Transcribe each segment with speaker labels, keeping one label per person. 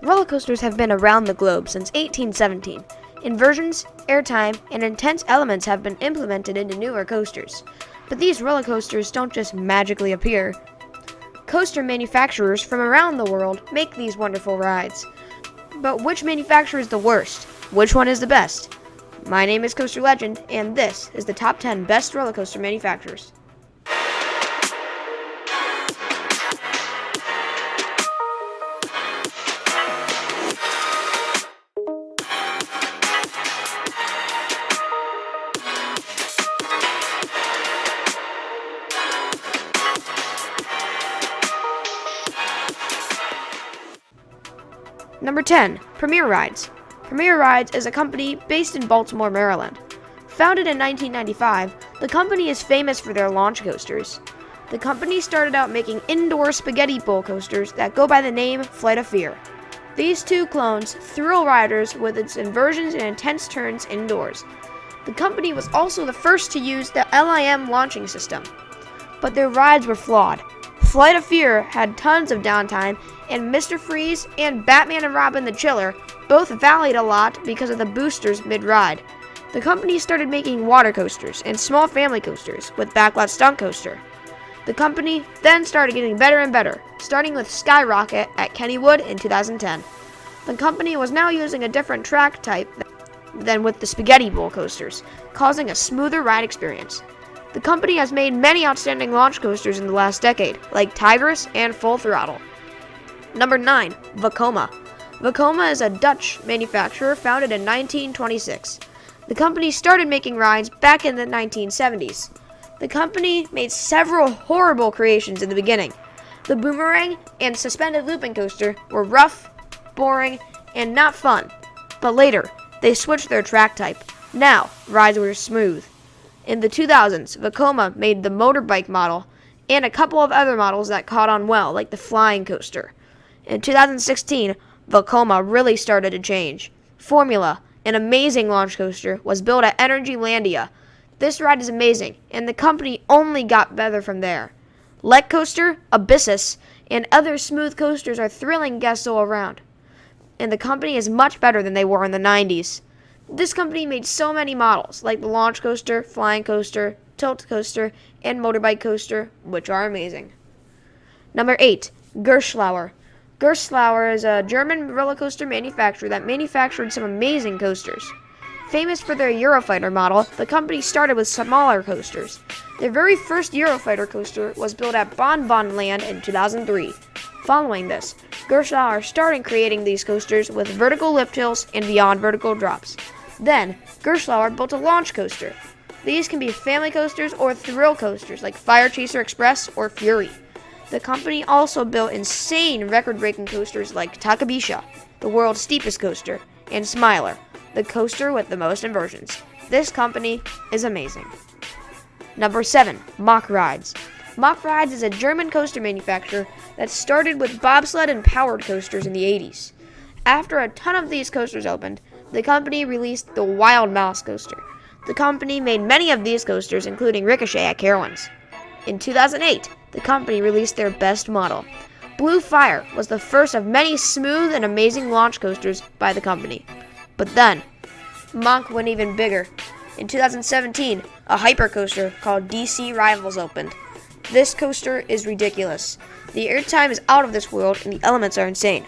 Speaker 1: Roller coasters have been around the globe since 1817. Inversions, airtime, and intense elements have been implemented into newer coasters. But these roller coasters don't just magically appear. Coaster manufacturers from around the world make these wonderful rides. But which manufacturer is the worst? Which one is the best? My name is Coaster Legend, and this is the top 10 best roller coaster manufacturers. Number 10. Premier Rides. Premier Rides is a company based in Baltimore, Maryland. Founded in 1995, the company is famous for their launch coasters. The company started out making indoor spaghetti bowl coasters that go by the name Flight of Fear. These two clones thrill riders with its inversions and intense turns indoors. The company was also the first to use the LIM launching system, but their rides were flawed. Flight of Fear had tons of downtime, and Mr. Freeze and Batman and Robin the Chiller both valleyed a lot because of the boosters mid-ride. The company started making water coasters and small family coasters with Backlot Stunt Coaster. The company then started getting better and better, starting with Skyrocket at Kennywood in 2010. The company was now using a different track type than with the Spaghetti Bowl coasters, causing a smoother ride experience. The company has made many outstanding launch coasters in the last decade, like Tigress and Full Throttle. Number 9. Vekoma. Vekoma is a Dutch manufacturer founded in 1926. The company started making rides back in the 1970s. The company made several horrible creations in the beginning. The boomerang and suspended looping coaster were rough, boring, and not fun. But later, they switched their track type. Now, rides were smooth. In the 2000s, Vekoma made the motorbike model and a couple of other models that caught on well, like the flying coaster. In 2016, Vekoma really started to change. Formula, an amazing launch coaster, was built at Energylandia. This ride is amazing, and the company only got better from there. Let Coaster, Abyssus, and other smooth coasters are thrilling guests all around. And the company is much better than they were in the 90s. This company made so many models, like the launch coaster, flying coaster, tilt coaster, and motorbike coaster, which are amazing. Number 8. Gerstluaer. Gerstluaer is a German roller coaster manufacturer that manufactured some amazing coasters. Famous for their Eurofighter model, the company started with smaller coasters. Their very first Eurofighter coaster was built at Bon Bon Land in 2003. Following this, Gerstluaer started creating these coasters with vertical lift hills and beyond vertical drops. Then, Gerstluaer built a launch coaster. These can be family coasters or thrill coasters like Fire Chaser Express or Fury. The company also built insane record-breaking coasters like Takabisha, the world's steepest coaster, and Smiler, the coaster with the most inversions. This company is amazing. Number 7. Mack Rides. Mack Rides is a German coaster manufacturer that started with bobsled and powered coasters in the 80s. After a ton of these coasters opened, the company released the Wild Mouse coaster. The company made many of these coasters, including Ricochet at Carowinds. In 2008, the company released their best model. Blue Fire was the first of many smooth and amazing launch coasters by the company. But then, Mack went even bigger. In 2017, a hypercoaster called DC Rivals opened. This coaster is ridiculous. The airtime is out of this world and the elements are insane.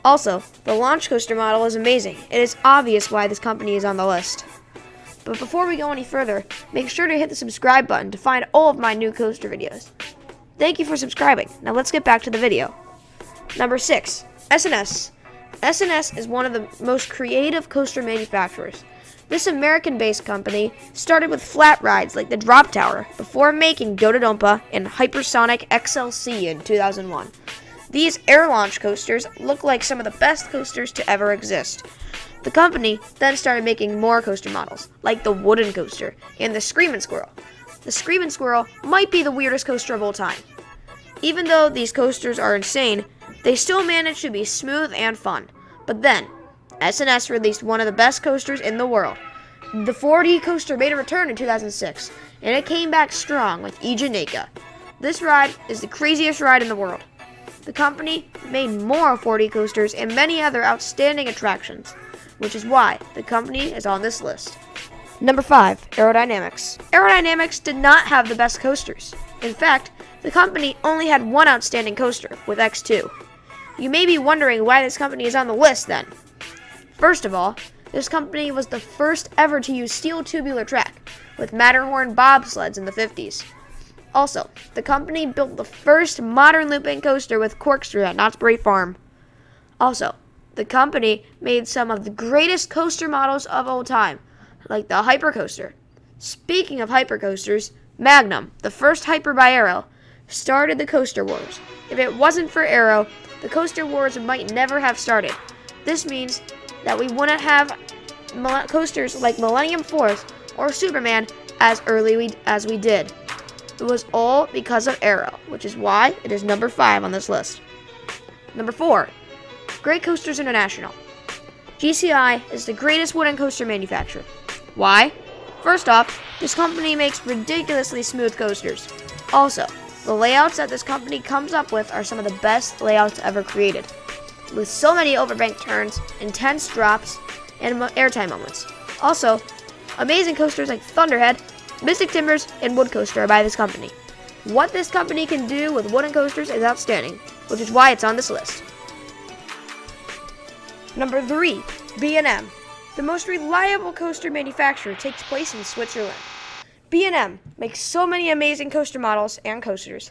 Speaker 1: Also, the launch coaster model is amazing. It is obvious why this company is on the list. But before we go any further, make sure to hit the subscribe button to find all of my new coaster videos. Thank you for subscribing. Now let's get back to the video. Number 6. S&S. S&S is one of the most creative coaster manufacturers. This American-based company started with flat rides like the Drop Tower before making Dodonpa and Hypersonic XLC in 2001. These air launch coasters look like some of the best coasters to ever exist. The company then started making more coaster models, like the Wooden Coaster and the Screamin' Squirrel. The Screamin' Squirrel might be the weirdest coaster of all time. Even though these coasters are insane, they still manage to be smooth and fun. But then, S&S released one of the best coasters in the world. The 4D coaster made a return in 2006, and it came back strong with Ija Naka. This ride is the craziest ride in the world. the company made more 4D coasters and many other outstanding attractions, which is why the company is on this list. Number 5, aerodynamics. Aerodynamics did not have the best coasters. In fact, the company only had one outstanding coaster, with X2. You may be wondering why this company is on the list then. First of all, this company was the first ever to use steel tubular track, with Matterhorn bobsleds in the 50s. Also, the company built the first modern looping coaster with corkscrew at Knott's Berry Farm. Also, the company made some of the greatest coaster models of all time, like the Hypercoaster. Speaking of hypercoasters, Magnum, the first Hyper by Aero, started the Coaster Wars. If it wasn't for Aero, the Coaster Wars might never have started. This means that we wouldn't have coasters like Millennium Force or Superman as early as we did. It was all because of Aero, which is why it is number 5 on this list. Number 4, Great Coasters International. GCI is the greatest wooden coaster manufacturer. Why? First off, this company makes ridiculously smooth coasters. Also, the layouts that this company comes up with are some of the best layouts ever created, with so many overbank turns, intense drops, and airtime moments. Also, amazing coasters like Thunderhead, Mystic Timbers, and Wood Coaster are by this company. What this company can do with wooden coasters is outstanding, which is why it's on this list. Number 3, B&M. The most reliable coaster manufacturer takes place in Switzerland. B&M makes so many amazing coaster models and coasters.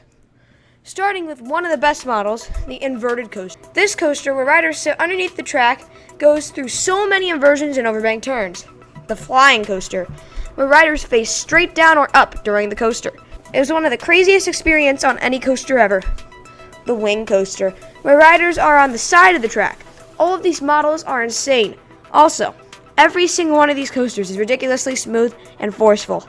Speaker 1: Starting with one of the best models, the inverted coaster. This coaster, where riders sit underneath the track, goes through so many inversions and overbank turns. The flying coaster, where riders face straight down or up during the coaster. It was one of the craziest experiences on any coaster ever. The wing coaster, where riders are on the side of the track. All of these models are insane. Also, every single one of these coasters is ridiculously smooth and forceful.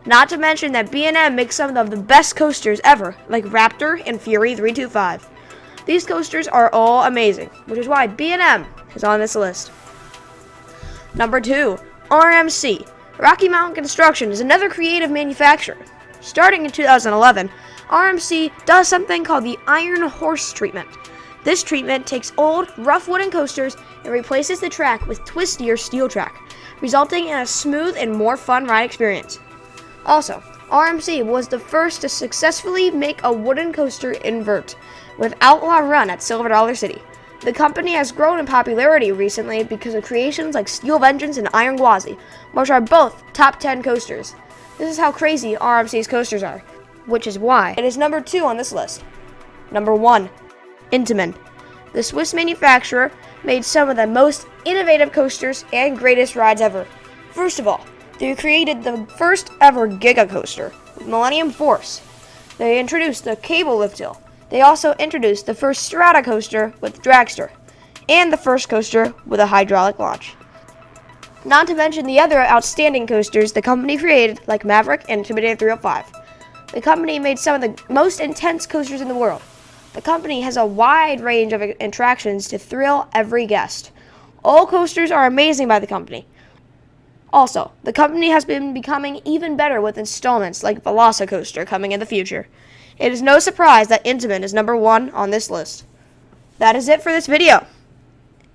Speaker 1: Not to mention that B&M makes some of the best coasters ever, like Raptor and Fury 325. These coasters are all amazing, which is why B&M is on this list. Number 2, RMC. Rocky Mountain Construction is another creative manufacturer. Starting in 2011, RMC does something called the Iron Horse treatment. This treatment takes old, rough wooden coasters and replaces the track with twistier steel track, resulting in a smooth and more fun ride experience. Also, RMC was the first to successfully make a wooden coaster invert with Outlaw Run at Silver Dollar City. The company has grown in popularity recently because of creations like Steel Vengeance and Iron Gwazi, which are both top 10 coasters. This is how crazy RMC's coasters are, which is why it is number 2 on this list. Number 1, Intamin. The Swiss manufacturer made some of the most innovative coasters and greatest rides ever. First of all, they created the first ever Giga Coaster with Millennium Force. They introduced the Cable Lift Hill. They also introduced the first Strata Coaster with Dragster, and the first coaster with a hydraulic launch. Not to mention the other outstanding coasters the company created, like Maverick and Intimidator 305. The company made some of the most intense coasters in the world. The company has a wide range of attractions to thrill every guest. All coasters are amazing by the company. Also, the company has been becoming even better with installments like Velocicoaster coming in the future. It is no surprise that Intamin is number 1 on this list. That is it for this video.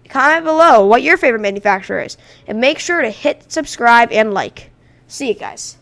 Speaker 1: Comment below what your favorite manufacturer is, and make sure to hit subscribe and like. See you guys.